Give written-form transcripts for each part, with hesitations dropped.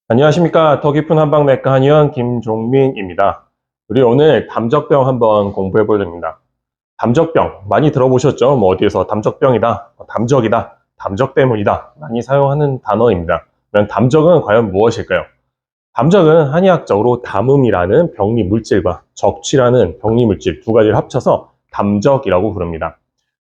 안녕하십니까. 더 깊은 한방내과 한의원 김종민입니다. 우리 오늘 담적병 한번 공부해 보렵니다. 담적병 많이 들어보셨죠? 뭐 어디에서 담적병이다, 담적이다, 담적 때문이다 많이 사용하는 단어입니다. 그럼 담적은 과연 무엇일까요? 담적은 한의학적으로 담음이라는 병리 물질과 적취라는 병리 물질 두 가지를 합쳐서 담적이라고 부릅니다.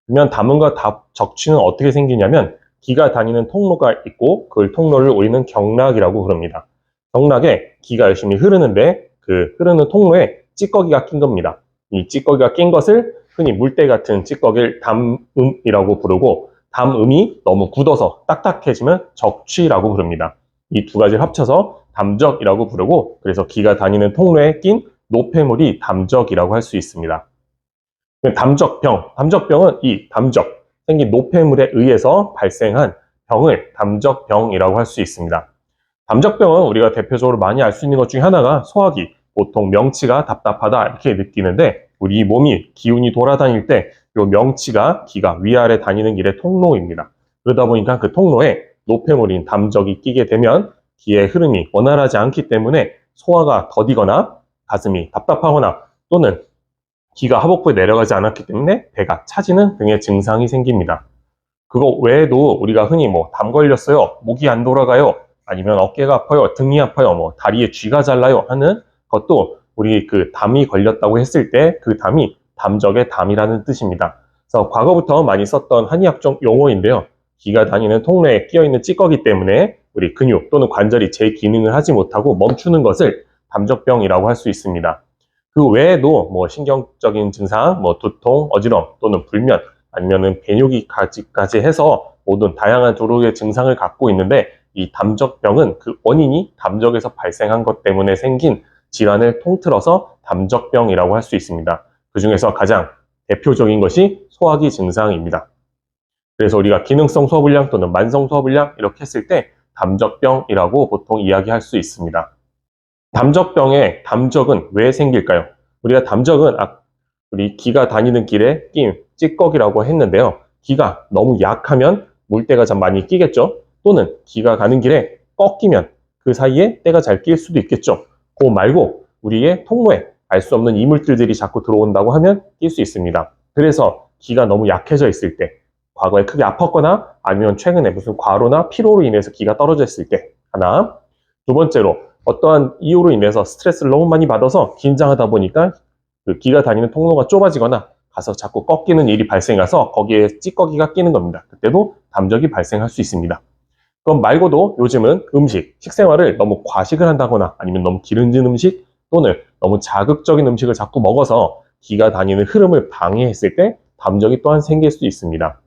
그러면 담음과 적취는 어떻게 생기냐면 기가 다니는 통로가 있고 그 통로를 우리는 경락이라고 부릅니다. 경락에 기가 열심히 흐르는데 그 흐르는 통로에 찌꺼기가 낀 겁니다. 이 찌꺼기가 낀 것을 흔히 물때 같은 찌꺼기를 담음이라고 부르고 담음이 너무 굳어서 딱딱해지면 적취라고 부릅니다. 이 두 가지를 합쳐서 담적이라고 부르고 그래서 기가 다니는 통로에 낀 노폐물이 담적이라고 할 수 있습니다. 담적병은 이 담적, 생긴 노폐물에 의해서 발생한 병을 담적병이라고 할 수 있습니다. 담적병은 우리가 대표적으로 많이 알 수 있는 것 중에 하나가 소화기, 보통 명치가 답답하다 이렇게 느끼는데 우리 몸이 기운이 돌아다닐 때 이 명치가 기가 위아래 다니는 길의 통로입니다. 그러다 보니까 그 통로에 노폐물인 담적이 끼게 되면 기의 흐름이 원활하지 않기 때문에 소화가 더디거나 가슴이 답답하거나 또는 기가 하복부에 내려가지 않았기 때문에 배가 차지는 등의 증상이 생깁니다. 그거 외에도 우리가 흔히 뭐 담 걸렸어요, 목이 안 돌아가요, 아니면 어깨가 아파요, 등이 아파요, 뭐 다리에 쥐가 잘라요 하는 것도 우리 그 담이 걸렸다고 했을 때 그 담이 담적의 담이라는 뜻입니다. 그래서 과거부터 많이 썼던 한의학적 용어인데요. 기가 다니는 통로에 끼어있는 찌꺼기 때문에 우리 근육 또는 관절이 제 기능을 하지 못하고 멈추는 것을 담적병이라고 할 수 있습니다. 그 외에도 뭐 신경적인 증상, 뭐 두통, 어지러움 또는 불면 아니면은 배뇨기까지 해서 모든 다양한 조류의 증상을 갖고 있는데 이 담적병은 그 원인이 담적에서 발생한 것 때문에 생긴 질환을 통틀어서 담적병이라고 할 수 있습니다. 그 중에서 가장 대표적인 것이 소화기 증상입니다. 그래서 우리가 기능성 소화불량 또는 만성 소화불량 이렇게 했을 때 담적병이라고 보통 이야기할 수 있습니다. 담적병의 담적은 왜 생길까요? 우리가 담적은 우리 기가 다니는 길에 낀 찌꺼기라고 했는데요. 기가 너무 약하면 물때가 좀 많이 끼겠죠. 또는 기가 가는 길에 꺾이면 그 사이에 때가 잘 낄 수도 있겠죠. 그 말고 우리의 통로에 알 수 없는 이물질들이 자꾸 들어온다고 하면 낄 수 있습니다. 그래서 기가 너무 약해져 있을 때, 과거에 크게 아팠거나 아니면 최근에 무슨 과로나 피로로 인해서 기가 떨어져 있을 때 하나, 두 번째로 어떠한 이유로 인해서 스트레스를 너무 많이 받아서 긴장하다 보니까 그 기가 다니는 통로가 좁아지거나 가서 자꾸 꺾이는 일이 발생해서 거기에 찌꺼기가 끼는 겁니다. 그때도 담적이 발생할 수 있습니다. 그럼 말고도 요즘은 음식, 식생활을 너무 과식을 한다거나 아니면 너무 기름진 음식 또는 너무 자극적인 음식을 자꾸 먹어서 기가 다니는 흐름을 방해했을 때 담적이 또한 생길 수 있습니다.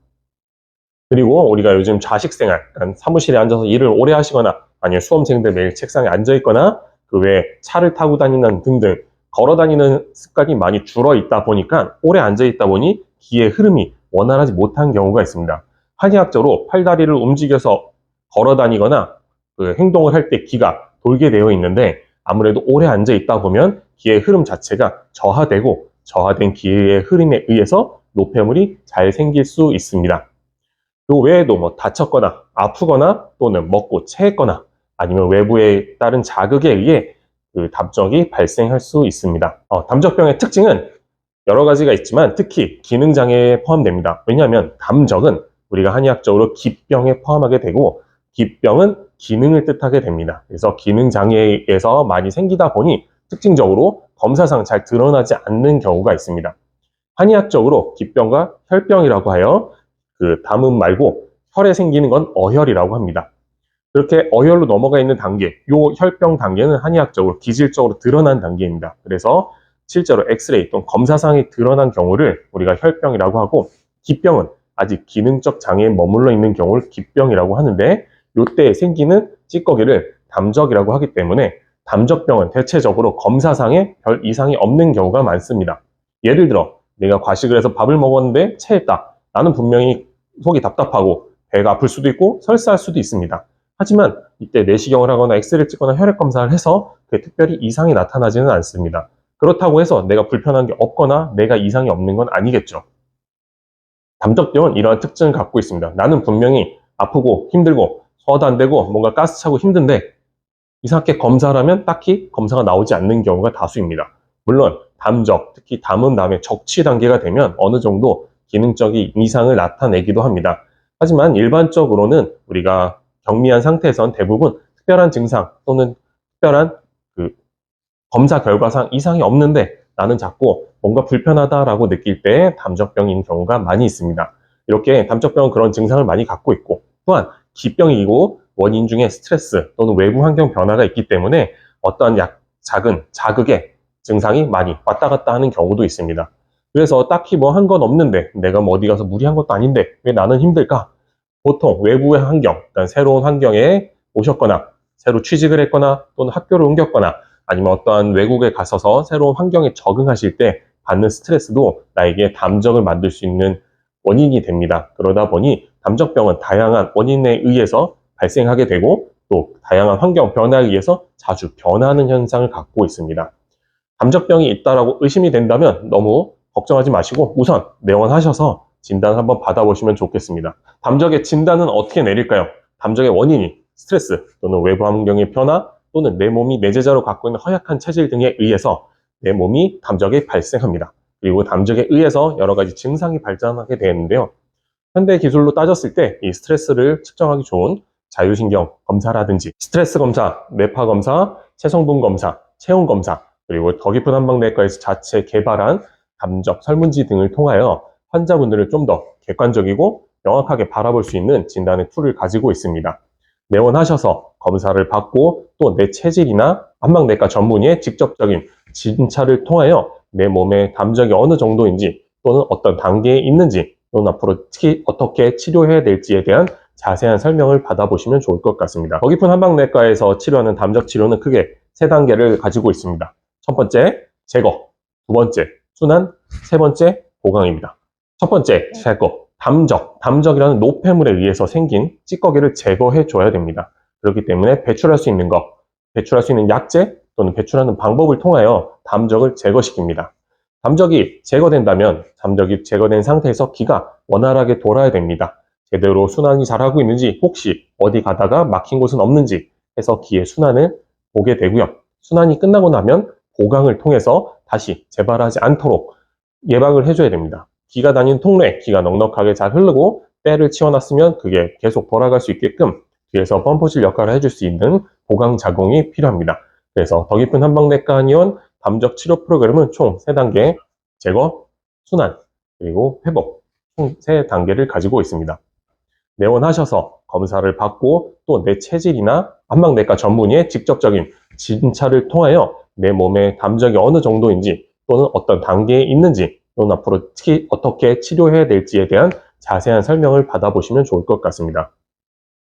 그리고 우리가 요즘 자식생활, 사무실에 앉아서 일을 오래 하시거나 아니면 수험생들 매일 책상에 앉아 있거나 그 외에 차를 타고 다니는 등등 걸어 다니는 습관이 많이 줄어 있다 보니까 오래 앉아 있다 보니 기의 흐름이 원활하지 못한 경우가 있습니다. 한의학적으로 팔다리를 움직여서 걸어 다니거나 그 행동을 할 때 기가 돌게 되어 있는데 아무래도 오래 앉아 있다 보면 기의 흐름 자체가 저하되고 저하된 기의 흐름에 의해서 노폐물이 잘 생길 수 있습니다. 그 외에도 뭐 다쳤거나 아프거나 또는 먹고 체했거나 아니면 외부에 따른 자극에 의해 그 담적이 발생할 수 있습니다. 담적병의 특징은 여러 가지가 있지만 특히 기능장애에 포함됩니다. 왜냐하면 담적은 우리가 한의학적으로 기병에 포함하게 되고 기병은 기능을 뜻하게 됩니다. 그래서 기능장애에서 많이 생기다 보니 특징적으로 검사상 잘 드러나지 않는 경우가 있습니다. 한의학적으로 기병과 혈병이라고 하여 그 담음 말고 혈에 생기는 건 어혈이라고 합니다. 그렇게 어혈로 넘어가 있는 단계, 요 혈병 단계는 한의학적으로 기질적으로 드러난 단계입니다. 그래서 실제로 엑스레이 또는 검사상에 드러난 경우를 우리가 혈병이라고 하고 기병은 아직 기능적 장애에 머물러 있는 경우를 기병이라고 하는데 요때 생기는 찌꺼기를 담적이라고 하기 때문에 담적병은 대체적으로 검사상에 별 이상이 없는 경우가 많습니다. 예를 들어 내가 과식을 해서 밥을 먹었는데 체했다. 나는 분명히 속이 답답하고 배가 아플 수도 있고 설사할 수도 있습니다. 하지만 이때 내시경을 하거나 엑스레이를 찍거나 혈액 검사를 해서 특별히 이상이 나타나지는 않습니다. 그렇다고 해서 내가 불편한 게 없거나 내가 이상이 없는 건 아니겠죠. 담적병은 이러한 특징을 갖고 있습니다. 나는 분명히 아프고 힘들고 소화도 안 되고 뭔가 가스차고 힘든데 이상하게 검사를 하면 딱히 검사가 나오지 않는 경우가 다수입니다. 물론 담적, 특히 담은 다음에 적치 단계가 되면 어느 정도 기능적인 이상을 나타내기도 합니다. 하지만 일반적으로는 우리가 경미한 상태에선 대부분 특별한 증상 또는 특별한 검사 결과상 이상이 없는데 나는 자꾸 뭔가 불편하다라고 느낄 때 담적병인 경우가 많이 있습니다. 이렇게 담적병은 그런 증상을 많이 갖고 있고 또한 기병이고 원인 중에 스트레스 또는 외부 환경 변화가 있기 때문에 어떠한 작은 자극에 증상이 많이 왔다 갔다 하는 경우도 있습니다. 그래서 딱히 뭐 한 건 없는데 내가 뭐 어디 가서 무리한 것도 아닌데 왜 나는 힘들까? 보통 외부의 환경, 그러니까 새로운 환경에 오셨거나 새로 취직을 했거나 또는 학교를 옮겼거나 아니면 어떠한 외국에 가셔서 새로운 환경에 적응하실 때 받는 스트레스도 나에게 담적을 만들 수 있는 원인이 됩니다. 그러다 보니 담적병은 다양한 원인에 의해서 발생하게 되고 또 다양한 환경 변화에 의해서 자주 변하는 현상을 갖고 있습니다. 담적병이 있다라고 의심이 된다면 너무 걱정하지 마시고 우선 내원하셔서 진단을 한번 받아보시면 좋겠습니다. 담적의 진단은 어떻게 내릴까요? 담적의 원인이 스트레스 또는 외부 환경의 변화 또는 내 몸이 내재자로 갖고 있는 허약한 체질 등에 의해서 내 몸이 담적이 발생합니다. 그리고 담적에 의해서 여러 가지 증상이 발전하게 되는데요. 현대 기술로 따졌을 때 이 스트레스를 측정하기 좋은 자율신경 검사라든지 스트레스 검사, 뇌파 검사, 체성분 검사, 체온 검사, 그리고 더 깊은 한방내과에서 자체 개발한 담적 설문지 등을 통하여 환자분들을 좀 더 객관적이고 명확하게 바라볼 수 있는 진단의 툴을 가지고 있습니다. 내원하셔서 검사를 받고 또 내 체질이나 한방내과 전문의의 직접적인 진찰을 통하여 내 몸의 담적이 어느 정도인지 또는 어떤 단계에 있는지 또는 앞으로 특히 어떻게 치료해야 될지에 대한 자세한 설명을 받아보시면 좋을 것 같습니다. 더 깊은 한방내과에서 치료하는 담적 치료는 크게 3단계를 가지고 있습니다. 첫 번째, 제거. 두 번째, 순환. 세 번째, 보강입니다. 첫 번째, 제거. 담적이라는 노폐물에 의해서 생긴 찌꺼기를 제거해 줘야 됩니다. 그렇기 때문에 배출할 수 있는 약재 또는 배출하는 방법을 통하여 담적을 제거시킵니다. 담적이 제거된다면 담적이 제거된 상태에서 기가 원활하게 돌아야 됩니다. 제대로 순환이 잘하고 있는지 혹시 어디 가다가 막힌 곳은 없는지 해서 기의 순환을 보게 되고요. 순환이 끝나고 나면 보강을 통해서 다시 재발하지 않도록 예방을 해줘야 됩니다. 기가 다니는 통로에 기가 넉넉하게 잘 흐르고 때를 치워놨으면 그게 계속 돌아갈 수 있게끔 뒤에서 펌프실 역할을 해줄 수 있는 보강 작용이 필요합니다. 그래서 더 깊은 한방내과 한의원 담적 치료 프로그램은 총 3단계 제거, 순환, 그리고 회복 총 3단계를 가지고 있습니다. 내원하셔서 검사를 받고 또 내 체질이나 한방내과 전문의의 직접적인 진찰을 통하여 내 몸의 담적이 어느 정도인지 또는 어떤 단계에 있는지 또는 앞으로 특히 어떻게 치료해야 될지에 대한 자세한 설명을 받아보시면 좋을 것 같습니다.